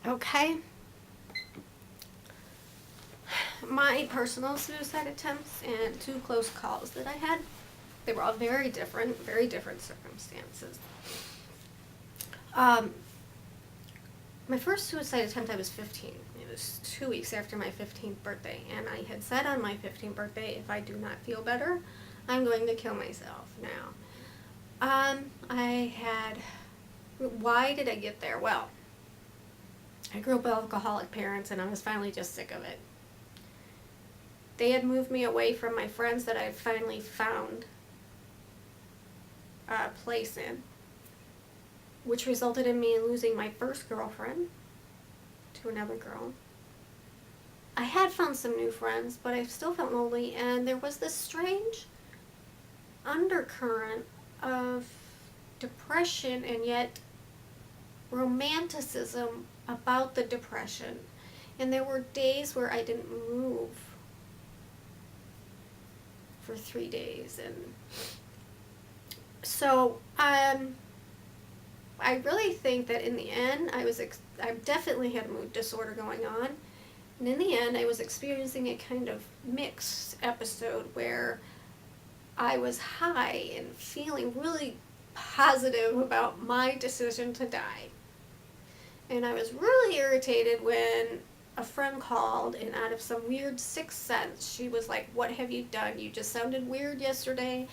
Okay. My personal suicide attempts and two close calls that I had, they were all very different circumstances. Um, my first suicide attempt, I was 15. It was 2 weeks after my 15th birthday, and I had said on my 15th birthday, if I do not feel better, I'm going to kill myself now. I had. Why did I get there? Well, I grew up with alcoholic parents, and I was finally just sick of it. They had moved me away from my friends that I had finally found a place in, which resulted in me losing my first girlfriend to another girl. I had found some new friends, but I still felt lonely, and there was this strange undercurrent of depression and yet romanticism about the depression. And there were days where I didn't move for 3 days, and so I really think that in the end I definitely had a mood disorder going on, and in the end I was experiencing a kind of mixed episode where I was high and feeling really positive about my decision to die. And I was really irritated when a friend called, and out of some weird sixth sense, she was like, "What have you done? You just sounded weird yesterday.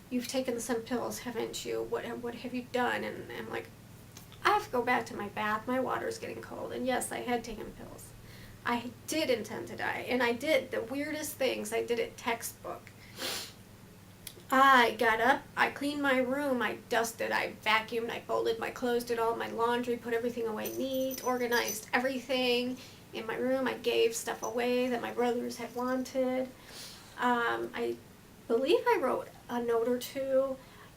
You've taken some pills, haven't you? What have you done?" And I'm like, I have to go back to my bath. My water's getting cold. And yes, I had taken pills. I did intend to die. And I did the weirdest things. I did it textbook. I got up, I cleaned my room, I dusted, I vacuumed, I folded my clothes, did all my laundry, put everything away neat, organized everything in my room. I gave stuff away that my brothers had wanted. I believe I wrote a note or two,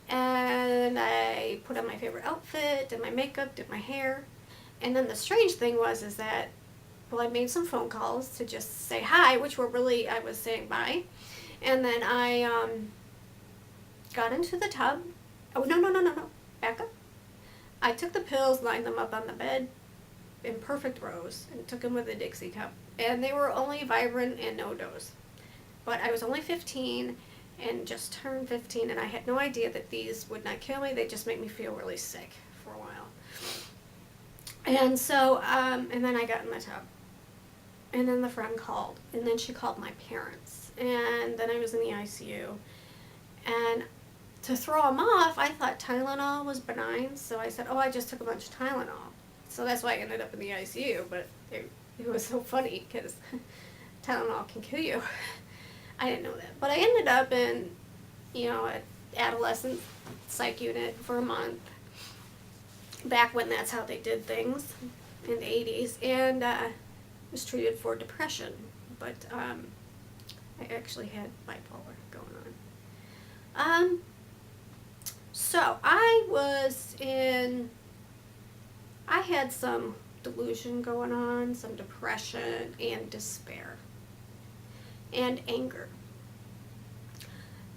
and I put on my favorite outfit, did my makeup, did my hair. And then the strange thing was is that, well, I made some phone calls to just say hi, which were really, I was saying bye. And then I got into the tub. Oh, no. Back up. I took the pills, lined them up on the bed in perfect rows, and took them with a Dixie cup. And they were only Vibrant and no dose. But I was only 15 and just turned 15, and I had no idea that these would not kill me. They just make me feel really sick for a while. And so, and then I got in the tub. And then the friend called. And then she called my parents. And then I was in the ICU. And to throw them off, I thought Tylenol was benign. So I said, oh, I just took a bunch of Tylenol. So that's why I ended up in the ICU. But it was so funny because Tylenol can kill you. I didn't know that. But I ended up in, an adolescent psych unit for a month. Back when that's how they did things in the 80s. And was treated for depression. But I actually had bipolar going on. So I had some delusion going on, some depression and despair and anger.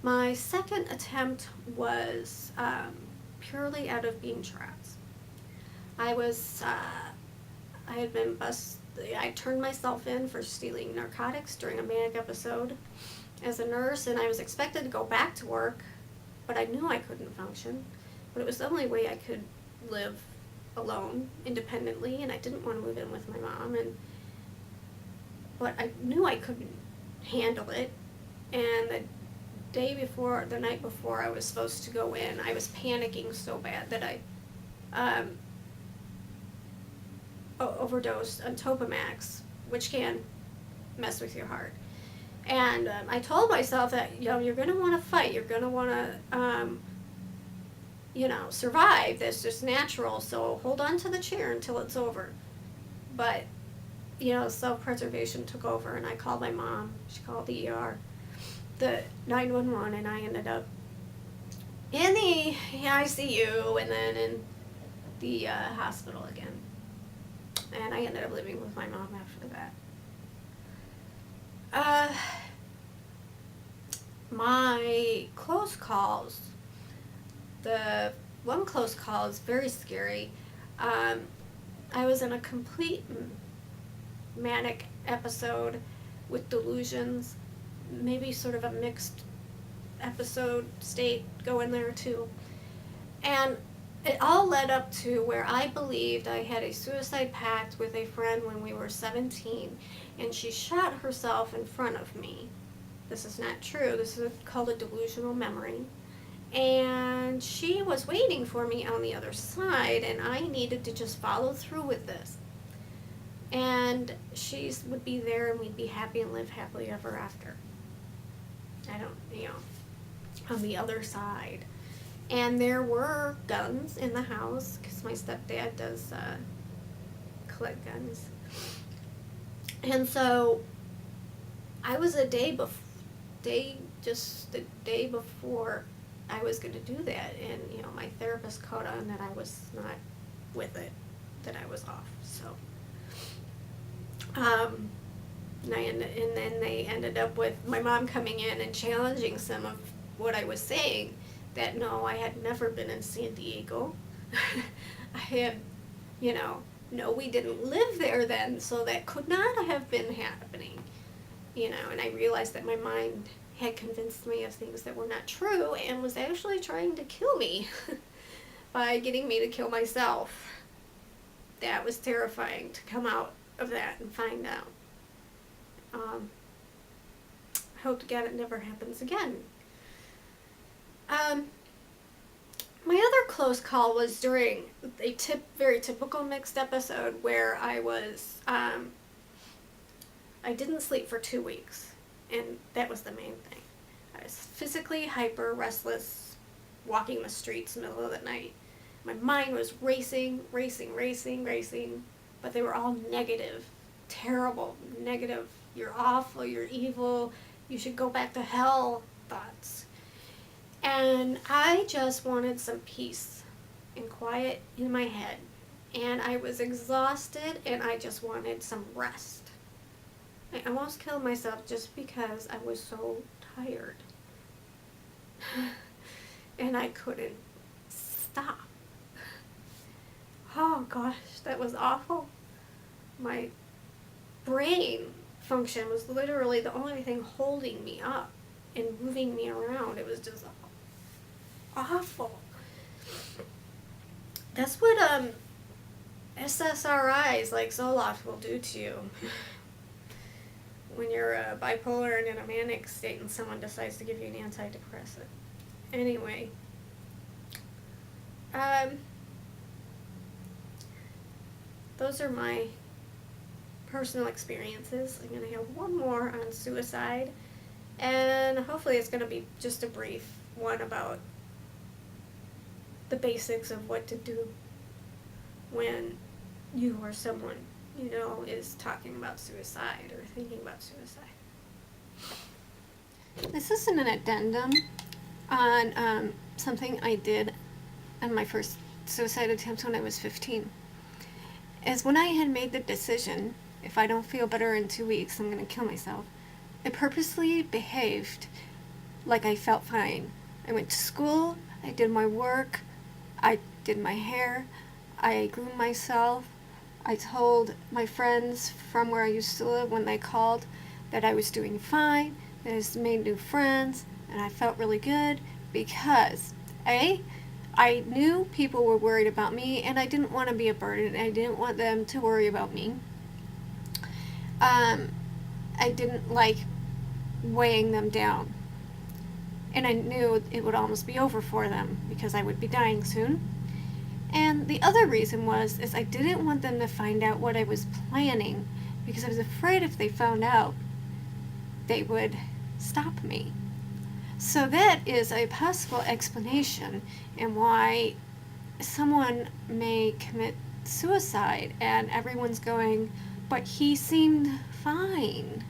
My second attempt was purely out of being trapped. I had been busted. I turned myself in for stealing narcotics during a manic episode as a nurse, and I was expected to go back to work, but I knew I couldn't function. But it was the only way I could live alone, independently, and I didn't want to move in with my mom. But I knew I couldn't handle it, and the night before I was supposed to go in, I was panicking so bad that I overdosed on Topamax, which can mess with your heart. And I told myself that, you're going to want to fight. You're going to want to, survive. That's just natural. So hold on to the chair until it's over. But, self-preservation took over, and I called my mom. She called the ER, the 911, and I ended up in the ICU and then in the hospital again. And I ended up living with my mom after that. My close calls, the one close call is very scary. I I was in a complete manic episode with delusions, maybe sort of a mixed episode state going there too. And it all led up to where I believed I had a suicide pact with a friend when we were 17, and she shot herself in front of me. This is not true. This is called a delusional memory. And she was waiting for me on the other side, and I needed to just follow through with this. And she would be there, and we'd be happy and live happily ever after. I don't, on the other side. And there were guns in the house, because my stepdad does collect guns. And so I was the day before I was going to do that, and my therapist caught on that I was not with it, that I was off. So, and then they ended up with my mom coming in and challenging some of what I was saying. That no, I had never been in San Diego. I had, no, we didn't live there then, so that could not have been happening. And I realized that my mind had convinced me of things that were not true and was actually trying to kill me by getting me to kill myself. That was terrifying to come out of that and find out. I hope to God it never happens again. My other close call was during a very typical mixed episode where I was, I didn't sleep for 2 weeks, and that was the main thing. I was physically hyper, restless, walking the streets in the middle of the night. My mind was racing, but they were all negative, terrible, negative, you're awful, you're evil, you should go back to hell thoughts. And I just wanted some peace and quiet in my head. And I was exhausted, and I just wanted some rest. I almost killed myself just because I was so tired. And I couldn't stop. Oh gosh, that was awful. My brain function was literally the only thing holding me up and moving me around. It was just awful. That's what SSRIs like Zoloft will do to you when you're bipolar and in a manic state and someone decides to give you an antidepressant. Anyway, those are my personal experiences. I'm going to have one more on suicide, and hopefully it's going to be just a brief one about the basics of what to do when you or someone you know is talking about suicide or thinking about suicide. This is an addendum on something I did on my first suicide attempt when I was 15. As when I had made the decision, if I don't feel better in 2 weeks, I'm going to kill myself, I purposely behaved like I felt fine. I went to school, I did my work, I did my hair, I groomed myself, I told my friends from where I used to live when they called that I was doing fine, that I made new friends, and I felt really good because, I knew people were worried about me, and I didn't want to be a burden. I didn't want them to worry about me. I didn't like weighing them down. And I knew it would almost be over for them because I would be dying soon. And the other reason is I didn't want them to find out what I was planning because I was afraid if they found out, they would stop me. So that is a possible explanation in why someone may commit suicide and everyone's going, but he seemed fine.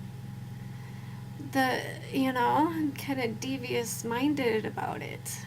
I'm kind of devious minded about it.